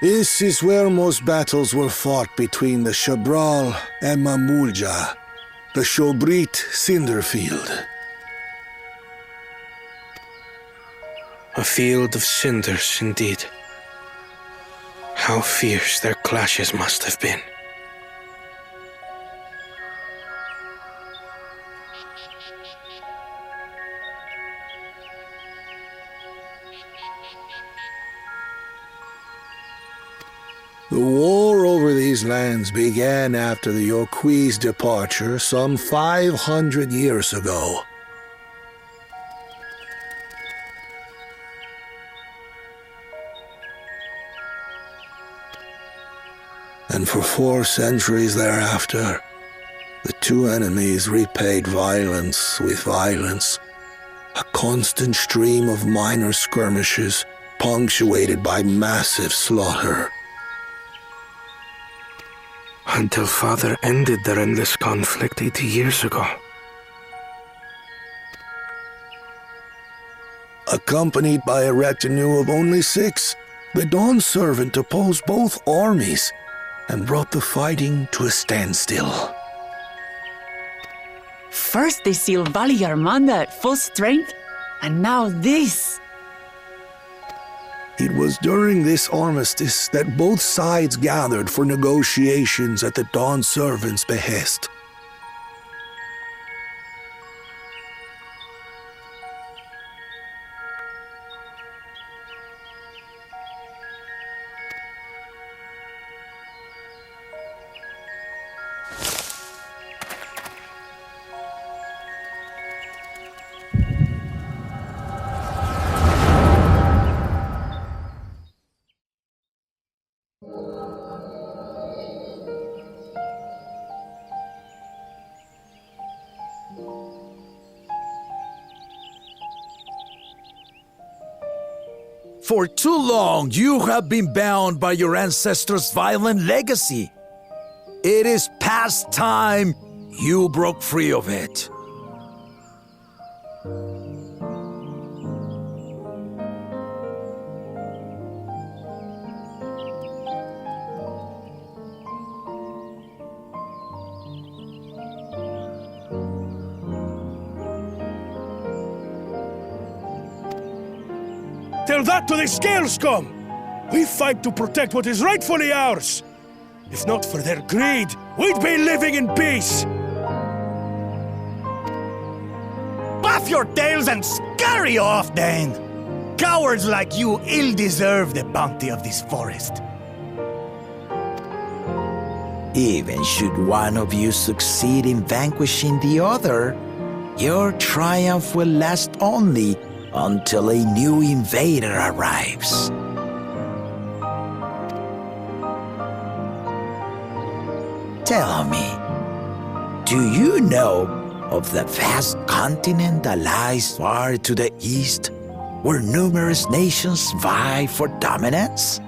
This is where most battles were fought between the Shabral and Mamulja, the Shobrit Cinderfield. A field of cinders, indeed. How fierce their clashes must have been. The war over these lands began after the Yoqui's departure some 500 years ago. And for 4 centuries thereafter, the two enemies repaid violence with violence, a constant stream of minor skirmishes punctuated by massive slaughter. Until Father ended their endless conflict 80 years ago. Accompanied by a retinue of only 6, the Dawn Servant opposed both armies and brought the fighting to a standstill. First they sealed Valley Armanda at full strength, and now this. It was during this armistice that both sides gathered for negotiations at the Dawn Servant's behest. For too long, you have been bound by your ancestors' violent legacy. It is past time you broke free of it. Tell that to the Scale Scum! We fight to protect what is rightfully ours! If not for their greed, we'd be living in peace! Puff your tails and scurry off, then! Cowards like you ill-deserve the bounty of this forest. Even should one of you succeed in vanquishing the other, your triumph will last only until a new invader arrives. Tell me, do you know of the vast continent that lies far to the east, where numerous nations vie for dominance?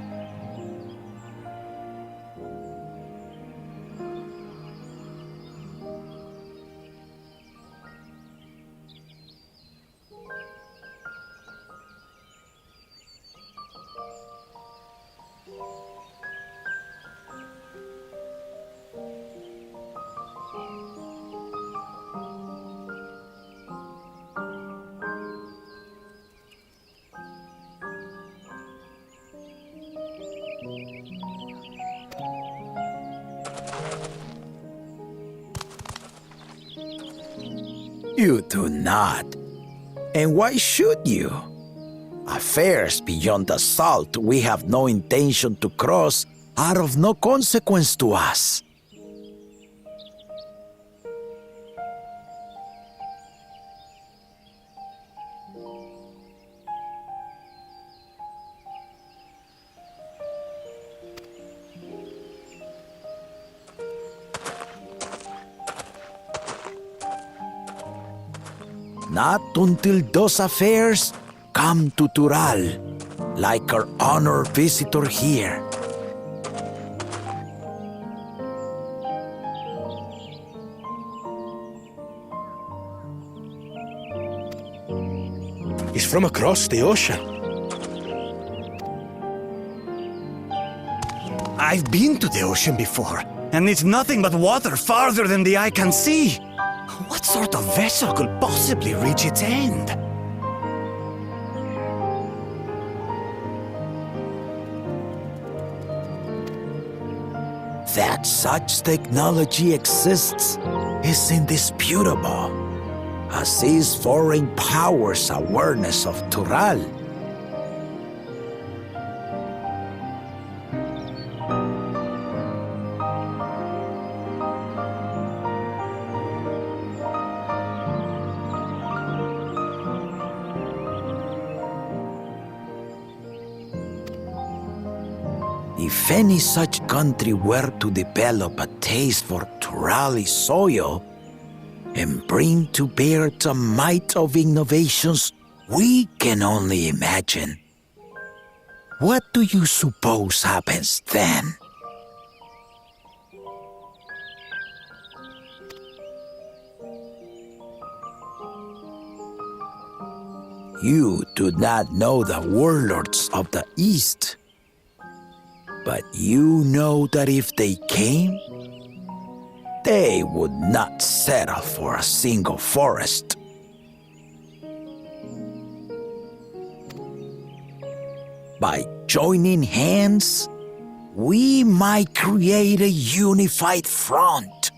You do not. And why should you? Affairs beyond the salt we have no intention to cross are of no consequence to us. Not until those affairs come to Tural, like our honored visitor here. He's from across the ocean. I've been to the ocean before, and it's nothing but water farther than the eye can see. What sort of vessel could possibly reach its end? That such technology exists is indisputable, as is foreign powers' awareness of Tural. If any such country were to develop a taste for Turali soil and bring to bear the might of innovations we can only imagine, what do you suppose happens then? You do not know the warlords of the East. But you know that if they came, they would not settle for a single forest. By joining hands, we might create a unified front,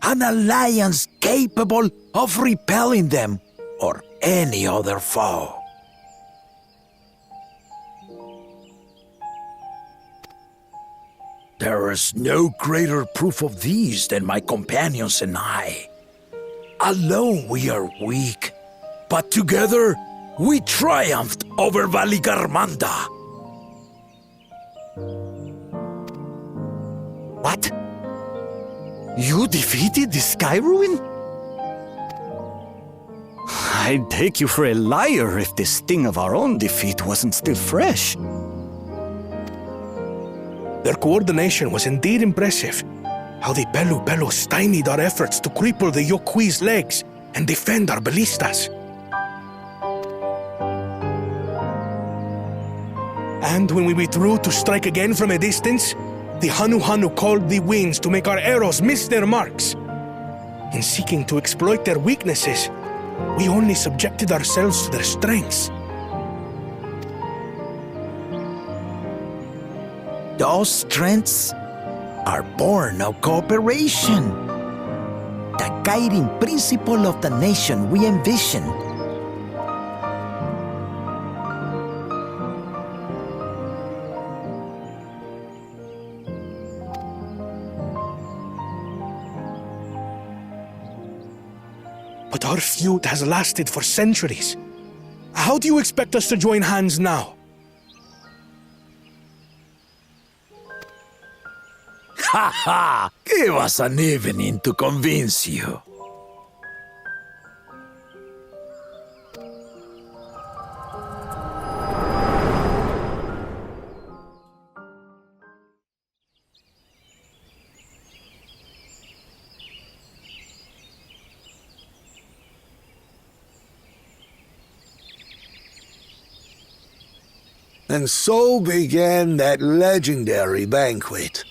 an alliance capable of repelling them or any other foe. There is no greater proof of these than my companions and I. Alone we are weak, but together we triumphed over Valigarmanda. What? You defeated the Sky Ruin? I'd take you for a liar if the sting of our own defeat wasn't still fresh. Their coordination was indeed impressive. How the Belu stymied our efforts to cripple the Yokui's legs and defend our ballistas. And when we withdrew to strike again from a distance, the Hanu called the winds to make our arrows miss their marks. In seeking to exploit their weaknesses, we only subjected ourselves to their strengths. Those strengths are born of cooperation, the guiding principle of the nation we envision. But our feud has lasted for centuries. How do you expect us to join hands now? Ha ha! Give us an evening to convince you. And so began that legendary banquet.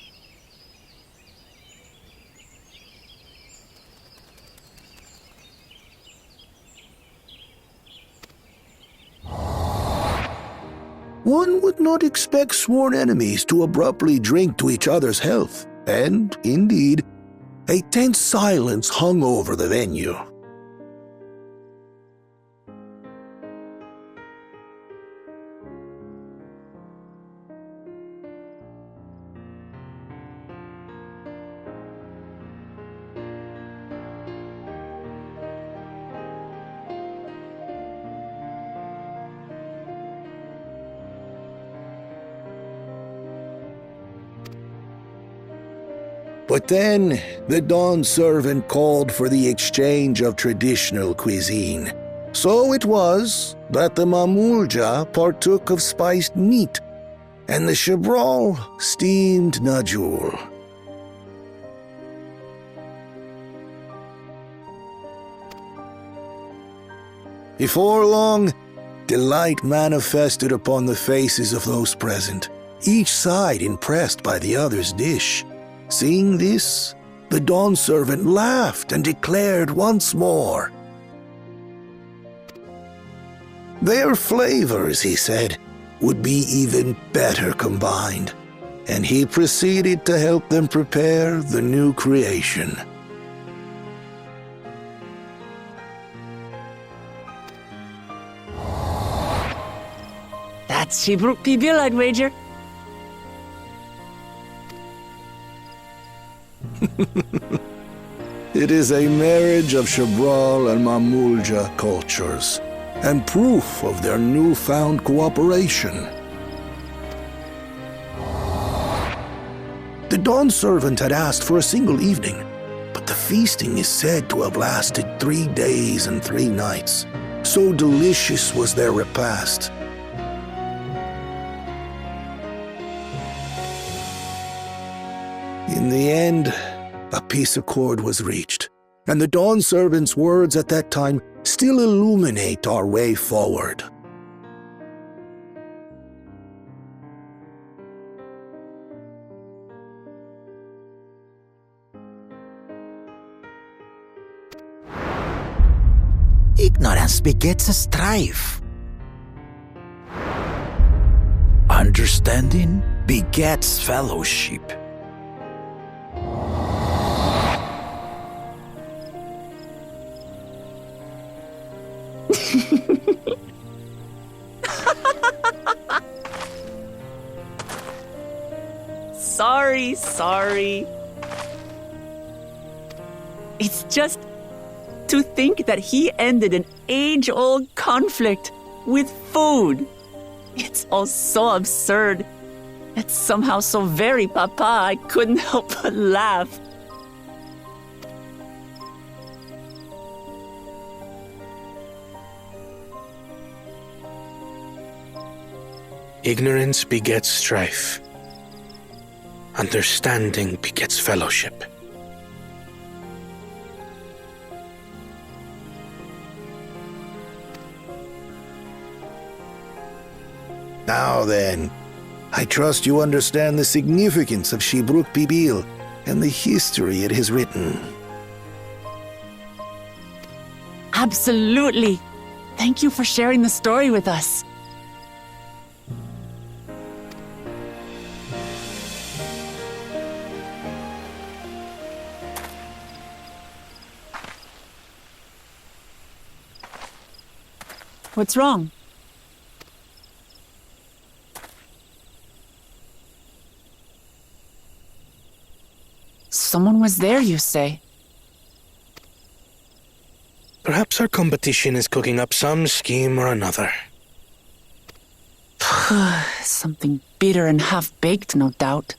One would not expect sworn enemies to abruptly drink to each other's health, and, indeed, a tense silence hung over the venue. But then, the dawn servant called for the exchange of traditional cuisine. So it was that the Mamulja partook of spiced meat, and the Chebral steamed najul. Before long, delight manifested upon the faces of those present, each side impressed by the other's dish. Seeing this, the dawn servant laughed and declared once more, "Their flavors," he said, "would be even better combined." And he proceeded to help them prepare the new creation. That's Shebruk Pibil, I'd wager. It is a marriage of Shabral and Mamulja cultures, and proof of their newfound cooperation. The dawn servant had asked for a single evening, but the feasting is said to have lasted 3 days and 3 nights. So delicious was their repast. In the end, a peace accord was reached, and the dawn servant's words at that time still illuminate our way forward. Ignorance begets strife. Understanding begets fellowship. Sorry. It's just to think that he ended an age-old conflict with food. It's all so absurd. It's somehow so very papa, I couldn't help but laugh. Ignorance begets strife. Understanding begets fellowship. Now then, I trust you understand the significance of Shebruk Pibil and the history it has written. Absolutely. Thank you for sharing the story with us. What's wrong? Someone was there, you say? Perhaps our competition is cooking up some scheme or another. Something bitter and half-baked, no doubt.